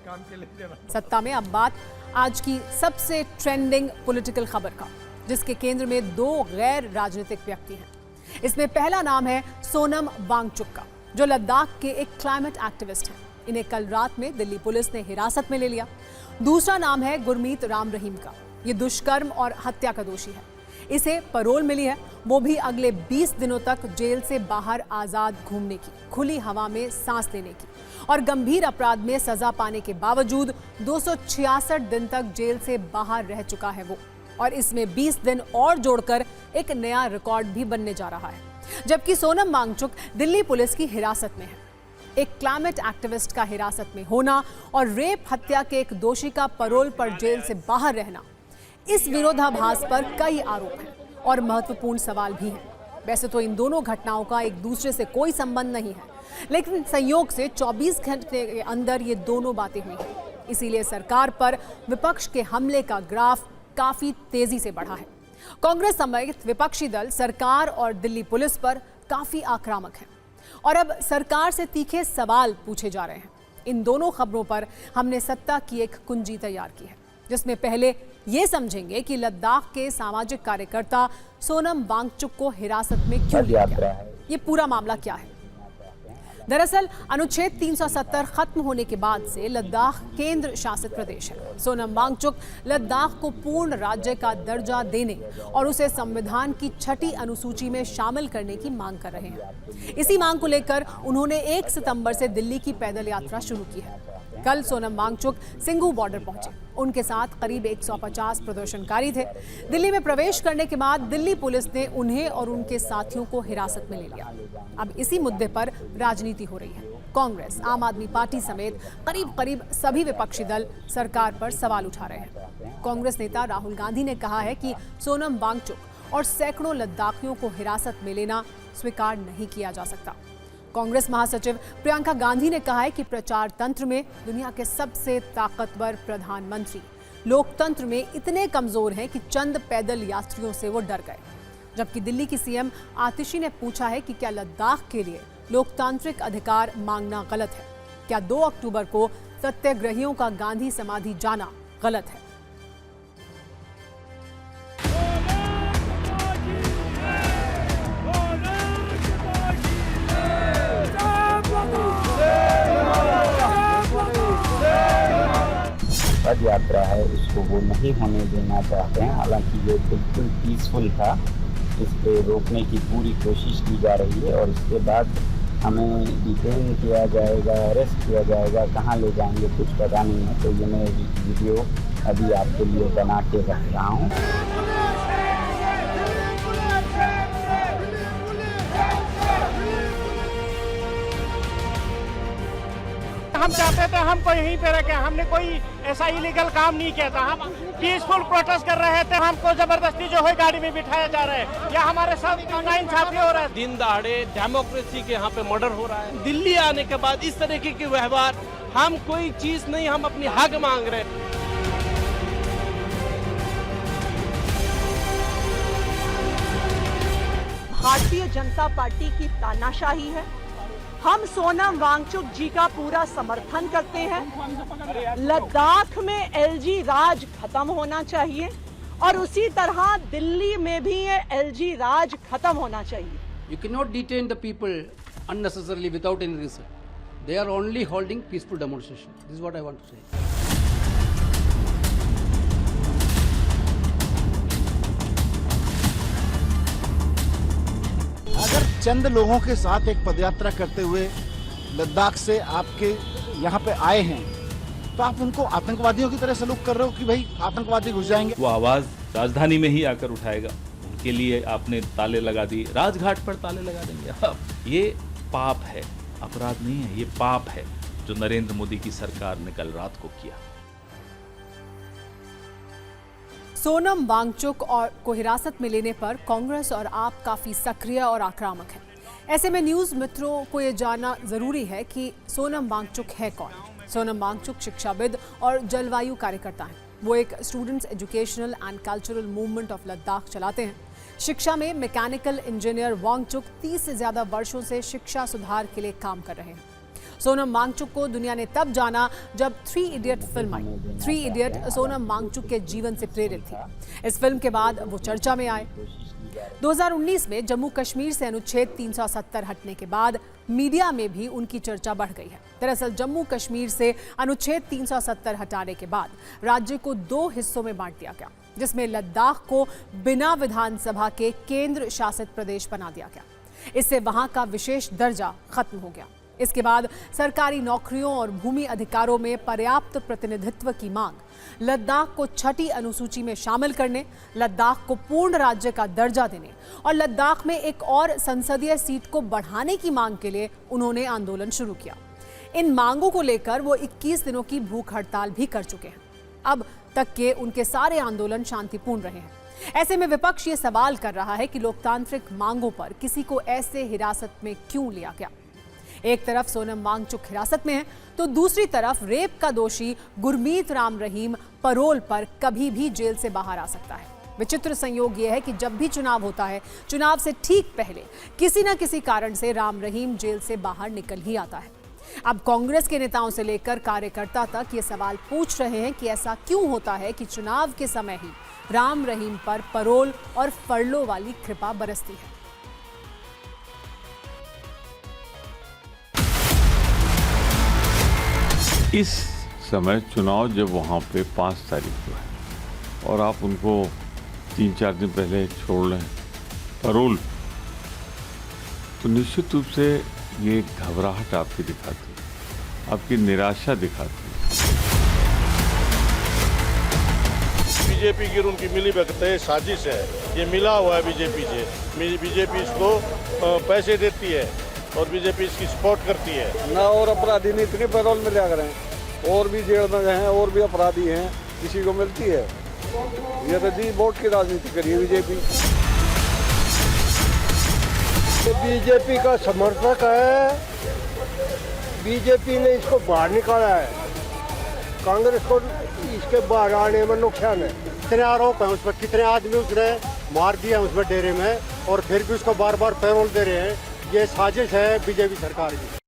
सत्ता में अब बात आज की सबसे ट्रेंडिंग पॉलिटिकल खबर का, जिसके केंद्र में दो गैर राजनीतिक व्यक्ति हैं। इसमें पहला नाम है सोनम वांगचुक का, जो लद्दाख के एक क्लाइमेट एक्टिविस्ट हैं। इन्हें कल रात में दिल्ली पुलिस ने हिरासत में ले लिया। दूसरा नाम है गुरमीत राम रहीम का। ये दुष्कर्म और हत्या का दोषी है। इसे पैरोल मिली है, वो भी अगले 20 दिनों तक जेल से बाहर आजाद घूमने की, खुली हवा में सांस लेने की, और गंभीर अपराध में सजा पाने के बावजूद 266 दिन तक जेल से बाहर रह चुका है वो। और इसमें 20 दिन और जोड़कर एक नया रिकॉर्ड भी बनने जा रहा है। जबकि सोनम वांगचुक दिल्ली पुलिस की हिरासत में है। एक क्लाइमेट एक्टिविस्ट का हिरासत में होना और रेप हत्या के एक दोषी का पैरोल पर जेल से बाहर रहना, इस विरोधाभास पर कई आरोप हैं और महत्वपूर्ण सवाल भी हैं। वैसे तो इन दोनों घटनाओं का एक दूसरे से कोई संबंध नहीं है, लेकिन संयोग से 24 घंटे के अंदर ये दोनों बातें हुई हैं। इसीलिए सरकार पर विपक्ष के हमले का ग्राफ काफी तेजी से बढ़ा है। कांग्रेस समेत विपक्षी दल सरकार और दिल्ली पुलिस पर काफी आक्रामक हैं और अब सरकार से तीखे सवाल पूछे जा रहे हैं। इन दोनों खबरों पर हमने सत्ता की एक कुंजी तैयार की है, जिसमें पहले ये समझेंगे कि लद्दाख के सामाजिक कार्यकर्ता सोनम वांगचुक को हिरासत में क्यों लिया गया, ये पूरा मामला क्या है। दरअसल अनुच्छेद 370 खत्म होने के बाद से लद्दाख केंद्र शासित प्रदेश है। सोनम वांगचुक लद्दाख को पूर्ण राज्य का दर्जा देने और उसे संविधान की 6ठी अनुसूची में शामिल करने की मांग कर रहे हैं। इसी मांग को लेकर उन्होंने 1 सितंबर से दिल्ली की पैदल यात्रा शुरू की है। कल सोनम वांगचुक सिंघू बॉर्डर पहुंचे। उनके साथ करीब 150 प्रदर्शनकारी थे। दिल्ली में प्रवेश करने के बाद दिल्ली पुलिस ने उन्हें और उनके साथियों को हिरासत में ले लिया। अब इसी मुद्दे पर राजनीति हो रही है। कांग्रेस, आम आदमी पार्टी समेत करीब सभी विपक्षी दल सरकार पर सवाल उठा रहे हैं। कांग्रेस नेता राहुल गांधी ने कहा है कि सोनम वांगचुक और सैकड़ों लद्दाखियों को हिरासत में लेना स्वीकार नहीं किया जा सकता। कांग्रेस महासचिव प्रियंका गांधी ने कहा है कि प्रचार तंत्र में दुनिया के सबसे ताकतवर प्रधानमंत्री लोकतंत्र में इतने कमजोर हैं कि चंद पैदल यात्रियों से वो डर गए। जबकि दिल्ली की सीएम आतिशी ने पूछा है कि क्या लद्दाख के लिए लोकतांत्रिक अधिकार मांगना गलत है? क्या 2 अक्टूबर को सत्याग्रहियों का गांधी समाधि जाना गलत है? पद यात्रा है उसको वो नहीं होने देना चाहते हैं। हालांकि ये बिल्कुल पीसफुल था, इस पे रोकने की पूरी कोशिश की जा रही है और इसके बाद हमें डिटेन किया जाएगा, अरेस्ट किया जाएगा, कहाँ ले जाएंगे कुछ पता नहीं है। तो ये मैं वीडियो अभी आपके लिए बना के रख रहा हूँ। हम चाहते थे हमको यहीं पे रखे, हमने कोई ऐसा इलीगल काम नहीं किया था। हम पीसफुल प्रोटेस्ट कर रहे थे, हमको जबरदस्ती जो है गाड़ी में बिठाया जा रहा है या हमारे साथ नाइंसाफी हो रहा है। दिन दहाड़े डेमोक्रेसी के यहाँ पे मर्डर हो रहा है। दिल्ली आने के बाद इस तरीके के व्यवहार, हम कोई चीज नहीं, हम अपनी हक मांग रहे हैं। भारतीय जनता पार्टी की तानाशाही है। हम सोनम वांगचुक जी का पूरा समर्थन करते हैं। लद्दाख में एलजी राज खत्म होना चाहिए और उसी तरह दिल्ली में भी ये एलजी राज खत्म होना चाहिए। You cannot detain the people unnecessarily without any reason. They are only holding peaceful demonstration. This is what I want to say. अगर चंद लोगों के साथ एक पदयात्रा करते हुए लद्दाख से आपके यहाँ पे आए हैं तो आप उनको आतंकवादियों की तरह सलूक कर रहे हो कि भाई आतंकवादी घुस जाएंगे। वो आवाज राजधानी में ही आकर उठाएगा, उनके लिए आपने ताले लगा दी, राजघाट पर ताले लगा देंगे। ये पाप है, अपराध नहीं है, ये पाप है जो नरेंद्र मोदी की सरकार ने कल रात को किया। सोनम वांगचुक को हिरासत में लेने पर कांग्रेस और आप काफी सक्रिय और आक्रामक हैं। ऐसे में न्यूज मित्रों को ये जानना जरूरी है कि सोनम वांगचुक है कौन। सोनम वांगचुक शिक्षाविद और जलवायु कार्यकर्ता हैं। वो एक students educational and cultural movement of Ladakh चलाते हैं। शिक्षा में मैकेनिकल इंजीनियर वांगचुक 30 से ज्यादा वर्षों से शिक्षा सुधार के लिए काम कर रहे हैं। सोनम वांगचुक को दुनिया ने तब जाना जब 3 इडियट फिल्म आई। 3 इडियट सोनम वांगचुक के जीवन से प्रेरित थी। इस फिल्म के बाद वो चर्चा में आए। 2019 में जम्मू कश्मीर से अनुच्छेद 370 हटने के बाद मीडिया में भी उनकी चर्चा बढ़ गई है। दरअसल जम्मू कश्मीर से अनुच्छेद 370 हटाने के बाद राज्य को 2 हिस्सों में बांट दिया गया, जिसमें लद्दाख को बिना विधानसभा के केंद्र शासित प्रदेश बना दिया गया। इससे वहां का विशेष दर्जा खत्म हो गया। इसके बाद सरकारी नौकरियों और भूमि अधिकारों में पर्याप्त प्रतिनिधित्व की मांग, लद्दाख को 6ठी अनुसूची में शामिल करने, लद्दाख को पूर्ण राज्य का दर्जा देने और लद्दाख में एक और संसदीय सीट को बढ़ाने की मांग के लिए उन्होंने आंदोलन शुरू किया। इन मांगों को लेकर वो 21 दिनों की भूख हड़ताल भी कर चुके हैं। अब तक के उनके सारे आंदोलन शांतिपूर्ण रहे हैं। ऐसे में विपक्ष ये सवाल कर रहा है कि लोकतांत्रिक मांगों पर किसी को ऐसे हिरासत में क्यों लिया गया। एक तरफ सोनम वांगचुक हिरासत में है तो दूसरी तरफ रेप का दोषी गुरमीत राम रहीम पैरोल पर कभी भी जेल से बाहर आ सकता है। विचित्र संयोग यह है कि जब भी चुनाव होता है, चुनाव से ठीक पहले किसी न किसी कारण से राम रहीम जेल से बाहर निकल ही आता है। अब कांग्रेस के नेताओं से लेकर कार्यकर्ता तक ये सवाल पूछ रहे हैं कि ऐसा क्यों होता है कि चुनाव के समय ही राम रहीम पर पैरोल और फरलो वाली कृपा बरसती है। इस समय चुनाव जब वहाँ पे 5 तारीख को है और आप उनको 3-4 दिन पहले छोड़ रहे हैं पैरोल, तो निश्चित रूप से ये घबराहट आपकी दिखाती है, आपकी निराशा दिखाती है। बीजेपी की उनकी मिली भगत है, साजिश है, ये मिला हुआ है बीजेपी से। बीजेपी इसको पैसे देती है और बीजेपी इसकी सपोर्ट करती है। ना और अपराधी नहीं इतने पैरोल में लिया करें, और भी जेल में गए हैं और भी अपराधी हैं, किसी को मिलती है। ये तो जी वोट की राजनीति करिए बीजेपी। बीजेपी का समर्थक है, बीजेपी ने इसको बाहर निकाला है, कांग्रेस को इसके बाहर आने में नुकसान है। कितने आरोप हैं उस पर, कितने आदमी उसने मार दिया उसमें डेरे में, और फिर भी उसको बार बार पैरोल दे रहे हैं। ये साजिश है बीजेपी सरकार की।